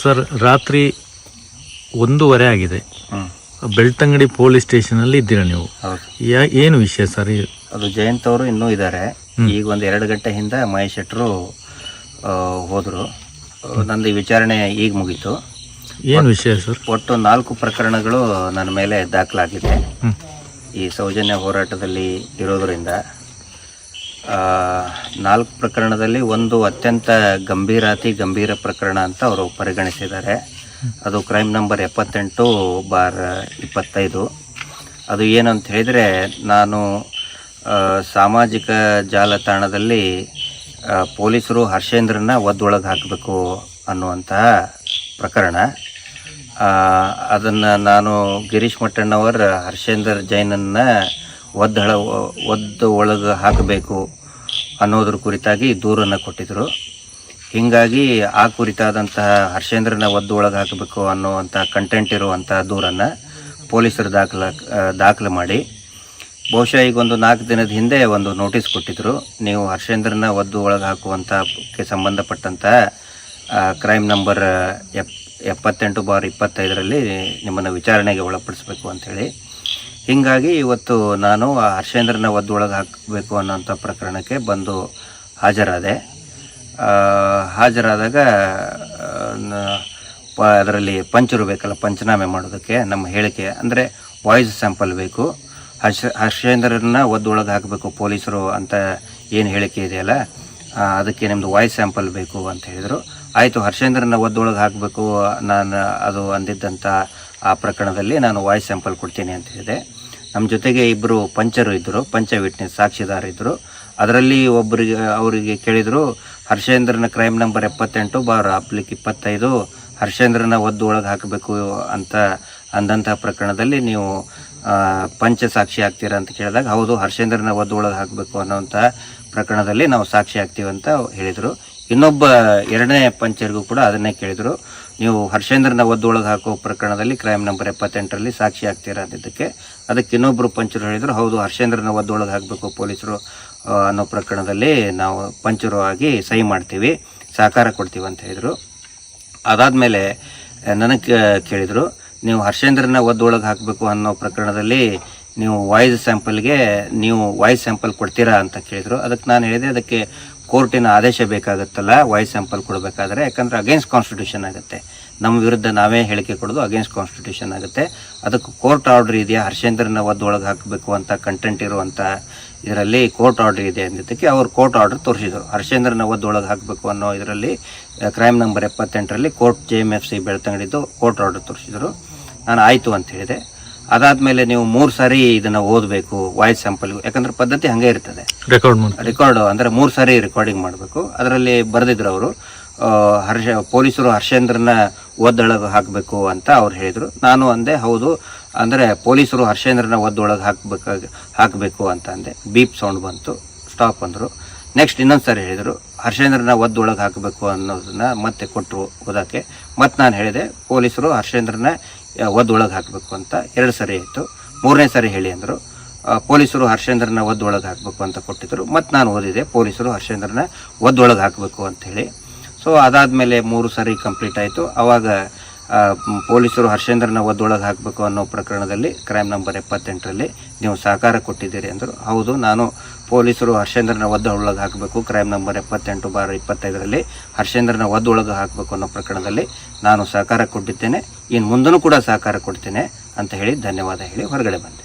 Sir, ರಾತ್ರಿ 1:30 ಆಗಿದೆ. Belthangady police ಸ್ಟೇಷನಲ್ಲಿ ಇದ್ದೀರಾ ನೀವು? ಹೌದು. ಏನು ವಿಷಯ ಸರ್? ಅದು ಜಯಂತ್ ಅವರು ಇನ್ನೂ ಇದ್ದಾರೆ. ಈಗ ಒಂದು 2 ಗಂಟೆ ಹಿಂದೆ ಮಹೇಶ್ ಶೆಟ್ಟರು ಹೋದರು. ನಂದು ಈ ವಿಚಾರಣೆ ಈಗ ಮುಗೀತು. ಏನು ವಿಷಯ ಸರ್? ಒಟ್ಟು 4 ಪ್ರಕರಣಗಳು ನನ್ನ ಮೇಲೆ ದಾಖಲಾಗಿದೆ. ಈ ಸೌಜನ್ಯ ಹೋರಾಟದಲ್ಲಿ ಇರೋದರಿಂದ 4 ಪ್ರಕರಣದಲ್ಲಿ ಒಂದು ಅತ್ಯಂತ ಗಂಭೀರ ಪ್ರಕರಣ ಅಂತ ಅವರು ಪರಿಗಣಿಸಿದ್ದಾರೆ. ಅದು ಕ್ರೈಮ್ ನಂಬರ್ 78/25. ಅದು ಏನಂತ ಹೇಳಿದರೆ, ನಾನು ಸಾಮಾಜಿಕ ಜಾಲತಾಣದಲ್ಲಿ ಪೊಲೀಸರು ಹರ್ಷೇಂದ್ರನ ಒದ್ದೊಳಗೆ ಹಾಕಬೇಕು ಅನ್ನುವಂತಹ ಪ್ರಕರಣ. ಅದನ್ನು ನಾನು ಗಿರೀಶ್ ಮಟ್ಟಣ್ಣವರ ಹರ್ಷೇಂದ್ರ ಜೈನನ್ನ ಒದ್ದು ಒಳಗೆ ಹಾಕಬೇಕು ಅನ್ನೋದ್ರ ಕುರಿತಾಗಿ ದೂರನ್ನು ಕೊಟ್ಟಿದ್ದರು. ಹೀಗಾಗಿ ಆ ಕುರಿತಾದಂತಹ ಹರ್ಷೇಂದ್ರನ ಒದ್ದು ಒಳಗೆ ಹಾಕಬೇಕು ಅನ್ನುವಂಥ ಕಂಟೆಂಟ್ ಇರುವಂಥ ದೂರನ್ನು ಪೊಲೀಸರು ದಾಖಲೆ ಮಾಡಿ, ಬಹುಶಃ ಈಗ ಒಂದು 4 ದಿನದ ಹಿಂದೆ ಒಂದು ನೋಟಿಸ್ ಕೊಟ್ಟಿದ್ದರು. ನೀವು ಹರ್ಷೇಂದ್ರನ ಒದ್ದು ಒಳಗೆ ಹಾಕುವಂಥಕ್ಕೆ ಸಂಬಂಧಪಟ್ಟಂಥ ಕ್ರೈಮ್ ನಂಬರ್ 78/25ರಲ್ಲಿ ನಿಮ್ಮನ್ನು ವಿಚಾರಣೆಗೆ ಒಳಪಡಿಸಬೇಕು ಅಂಥೇಳಿ. ಹೀಗಾಗಿ ಇವತ್ತು ನಾನು ಆ ಹರ್ಷೇಂದ್ರನ ಒದ್ದು ಒಳಗೆ ಹಾಕಬೇಕು ಅನ್ನೋಂಥ ಪ್ರಕರಣಕ್ಕೆ ಬಂದು ಹಾಜರಾದಾಗ ಅದರಲ್ಲಿ ಪಂಚರು ಬೇಕಲ್ಲ, ಪಂಚನಾಮೆ ಮಾಡೋದಕ್ಕೆ ನಮ್ಮ ಹೇಳಿಕೆ ಅಂದರೆ ವಾಯ್ಸ್ ಸ್ಯಾಂಪಲ್ ಬೇಕು. ಹರ್ಷೇಂದ್ರನ ಒದ್ದೊಳಗೆ ಹಾಕಬೇಕು ಪೊಲೀಸರು ಅಂತ ಏನು ಹೇಳಿಕೆ ಇದೆಯಲ್ಲ, ಅದಕ್ಕೆ ನಿಮ್ಮದು ವಾಯ್ಸ್ ಸ್ಯಾಂಪಲ್ ಬೇಕು ಅಂತ ಹೇಳಿದರು. ಆಯಿತು, ಹರ್ಷೇಂದ್ರನ ಒದ್ದೊಳಗೆ ಹಾಕಬೇಕು ನಾನು ಅದು ಅಂದಿದ್ದಂಥ ಆ ಪ್ರಕರಣದಲ್ಲಿ ನಾನು ವಾಯ್ಸ್ ಸ್ಯಾಂಪಲ್ ಕೊಡ್ತೀನಿ ಅಂತ ಹೇಳಿದೆ. ನಮ್ಮ ಜೊತೆಗೆ 2 ಪಂಚರು ಇದ್ದರು, ಪಂಚ ವಿಟ್ನೆಸ್ ಸಾಕ್ಷಿದಾರ ಇದ್ದರು. ಅದರಲ್ಲಿ ಅವರಿಗೆ ಕೇಳಿದರು, ಹರ್ಷೇಂದ್ರನ ಕ್ರೈಮ್ ನಂಬರ್ 78/25 ಹರ್ಷೇಂದ್ರನ ಒದ್ದು ಒಳಗೆ ಹಾಕಬೇಕು ಅಂತ ಅಂದಂಥ ಪ್ರಕರಣದಲ್ಲಿ ನೀವು ಪಂಚ ಸಾಕ್ಷಿ ಆಗ್ತೀರಾ ಅಂತ ಕೇಳಿದಾಗ, ಹೌದು, ಹರ್ಷೇಂದ್ರನ ಒದ್ದು ಒಳಗೆ ಹಾಕಬೇಕು ಅನ್ನೋಂಥ ಪ್ರಕರಣದಲ್ಲಿ ನಾವು ಸಾಕ್ಷಿ ಆಗ್ತೀವಿ ಅಂತ ಹೇಳಿದರು. ಇನ್ನೊಬ್ಬ 2ನೇ ಪಂಚರಿಗೂ ಕೂಡ ಅದನ್ನೇ ಕೇಳಿದರು, ನೀವು ಹರ್ಷೇಂದ್ರನ ಒದ್ದು ಒಳಗೆ ಹಾಕೋ ಪ್ರಕರಣದಲ್ಲಿ ಕ್ರೈಮ್ ನಂಬರ್ 78ರಲ್ಲಿ ಸಾಕ್ಷಿ ಆಗ್ತೀರಾ ಅಂದಿದ್ದಕ್ಕೆ ಅದಕ್ಕೆ ಇನ್ನೊಬ್ಬರು ಪಂಚರು ಹೇಳಿದರು, ಹೌದು, ಹರ್ಷೇಂದ್ರನ ಒದ್ದು ಒಳಗೆ ಹಾಕಬೇಕು ಪೊಲೀಸರು ಅನ್ನೋ ಪ್ರಕರಣದಲ್ಲಿ ನಾವು ಪಂಚರು ಆಗಿ ಸಹಿ ಮಾಡ್ತೀವಿ, ಸಹಕಾರ ಕೊಡ್ತೀವಿ ಅಂತ ಹೇಳಿದರು. ಅದಾದಮೇಲೆ ನನಗೆ ಕೇಳಿದರು, ನೀವು ಹರ್ಷೇಂದ್ರನ ಒದ್ದೊಳಗೆ ಹಾಕಬೇಕು ಅನ್ನೋ ಪ್ರಕರಣದಲ್ಲಿ ನೀವು ವಾಯ್ಸ್ ಸ್ಯಾಂಪಲ್ ಕೊಡ್ತೀರಾ ಅಂತ ಕೇಳಿದರು. ಅದಕ್ಕೆ ನಾನು ಹೇಳಿದೆ, ಅದಕ್ಕೆ ಕೋರ್ಟಿನ ಆದೇಶ ಬೇಕಾಗುತ್ತಲ್ಲ ವಾಯ್ಸ್ ಸ್ಯಾಂಪಲ್ ಕೊಡಬೇಕಾದ್ರೆ, ಯಾಕಂದರೆ ಅಗೇನ್ಸ್ಟ್ ಕಾನ್ಸ್ಟಿಟ್ಯೂಷನ್ ಆಗುತ್ತೆ. ನಮ್ಮ ವಿರುದ್ಧ ನಾವೇ ಹೇಳಿಕೆ ಕೊಡೋದು ಅಗೇನ್ಸ್ಟ್ ಕಾನ್ಸ್ಟಿಟ್ಯೂಷನ್ ಆಗುತ್ತೆ. ಅದಕ್ಕೆ ಕೋರ್ಟ್ ಆರ್ಡರ್ ಇದೆಯಾ, ಹರ್ಷೇಂದ್ರನ ಒದ್ದೊಳಗೆ ಹಾಕಬೇಕು ಅಂತ ಕಂಟೆಂಟ್ ಇರುವಂಥ ಇದರಲ್ಲಿ ಕೋರ್ಟ್ ಆರ್ಡರ್ ಇದೆ ಅಂದಿದ್ದಕ್ಕೆ ಅವರು ಕೋರ್ಟ್ ಆರ್ಡರ್ ತೋರಿಸಿದರು. ಹರ್ಷೇಂದ್ರನ ಒದ್ದೊಳಗೆ ಹಾಕಬೇಕು ಅನ್ನೋ ಇದರಲ್ಲಿ ಕ್ರೈಮ್ ನಂಬರ್ 78ರಲ್ಲಿ ಕೋರ್ಟ್ JMFC ಬೆಳ್ತಂಗಡಿದ್ದು ಕೋರ್ಟ್ ಆರ್ಡರ್ ತೋರಿಸಿದರು. ನಾನು ಆಯಿತು ಅಂತ ಹೇಳಿದೆ. ಅದಾದಮೇಲೆ ನೀವು 3 ಸಾರಿ ಇದನ್ನು ಓದಬೇಕು ವಾಯ್ಸ್ ಸ್ಯಾಂಪಲ್ಗೂ, ಯಾಕಂದರೆ ಪದ್ಧತಿ ಹಾಗೆ ಇರ್ತದೆ, ರೆಕಾರ್ಡು ಅಂದರೆ 3 ಸಾರಿ ರೆಕಾರ್ಡಿಂಗ್ ಮಾಡಬೇಕು. ಅದರಲ್ಲಿ ಬರೆದಿದ್ರು ಅವರು, ಪೊಲೀಸರು ಹರ್ಷೇಂದ್ರನ ಒದ್ದೊಳಗೆ ಹಾಕಬೇಕು ಅಂತ ಅವ್ರು ಹೇಳಿದರು. ನಾನು ಅಂದೆ, ಹೌದು, ಅಂದರೆ ಪೊಲೀಸರು ಹರ್ಷೇಂದ್ರನ ಒದ್ದೊಳಗೆ ಹಾಕಬೇಕು ಅಂತ ಅಂದೆ. ಬೀಪ್ ಸೌಂಡ್ ಬಂತು, ಸ್ಟಾಪ್ ಅಂದರು. ನೆಕ್ಸ್ಟ್ ಇನ್ನೊಂದು ಸಾರಿ ಹೇಳಿದರು, ಹರ್ಷೇಂದ್ರನ ಒದ್ದೊಳಗೆ ಹಾಕಬೇಕು ಅನ್ನೋದನ್ನ ಮತ್ತೆ ಕೊಟ್ಟರು ಓದೋಕ್ಕೆ. ಮತ್ತು ನಾನು ಹೇಳಿದೆ, ಪೊಲೀಸರು ಹರ್ಷೇಂದ್ರನ ಒದ್ದೊಳಗೆ ಹಾಕಬೇಕು ಅಂತ 2 ಸಾರಿ ಆಯಿತು. 3ನೇ ಸಾರಿ ಹೇಳಿ ಅಂದರು. ಪೊಲೀಸರು ಹರ್ಷೇಂದ್ರನ ಒದ್ದೊಳಗೆ ಹಾಕಬೇಕು ಅಂತ ಕೊಟ್ಟಿದ್ದರು. ಮತ್ತು ನಾನು ಓದಿದೆ, ಪೊಲೀಸರು ಹರ್ಷೇಂದ್ರನ ಒದ್ದೊಳಗೆ ಹಾಕಬೇಕು ಅಂಥೇಳಿ. ಸೊ ಅದಾದಮೇಲೆ 3 ಸಾರಿ ಕಂಪ್ಲೀಟ್ ಆಯಿತು. ಆವಾಗ ಪೊಲೀಸರು ಹರ್ಷೇಂದ್ರನ ಒದ್ದೊಳಗೆ ಹಾಕಬೇಕು ಅನ್ನೋ ಪ್ರಕರಣದಲ್ಲಿ ಕ್ರೈಮ್ ನಂಬರ್ 78ರಲ್ಲಿ ನೀವು ಸಹಕಾರ ಕೊಟ್ಟಿದ್ದೀರಿ ಅಂದರು. ಹೌದು, ನಾನು ಪೊಲೀಸರು ಹರ್ಷೇಂದ್ರನ ಒದ್ದೊಳಗೆ ಹಾಕಬೇಕು ಕ್ರೈಮ್ ನಂಬರ್ 78/25ರಲ್ಲಿ ಹರ್ಷೇಂದ್ರನ ಒದ್ದೊಳಗೆ ಹಾಕಬೇಕು ಅನ್ನೋ ಪ್ರಕರಣದಲ್ಲಿ ನಾನು ಸಹಕಾರ ಕೊಟ್ಟಿದ್ದೇನೆ, ಇನ್ನು ಮುಂದೂ ಕೂಡ ಸಹಕಾರ ಕೊಡ್ತೇನೆ ಅಂತ ಹೇಳಿ ಧನ್ಯವಾದ ಹೇಳಿ ಹೊರಗಡೆ ಬಂದೆ.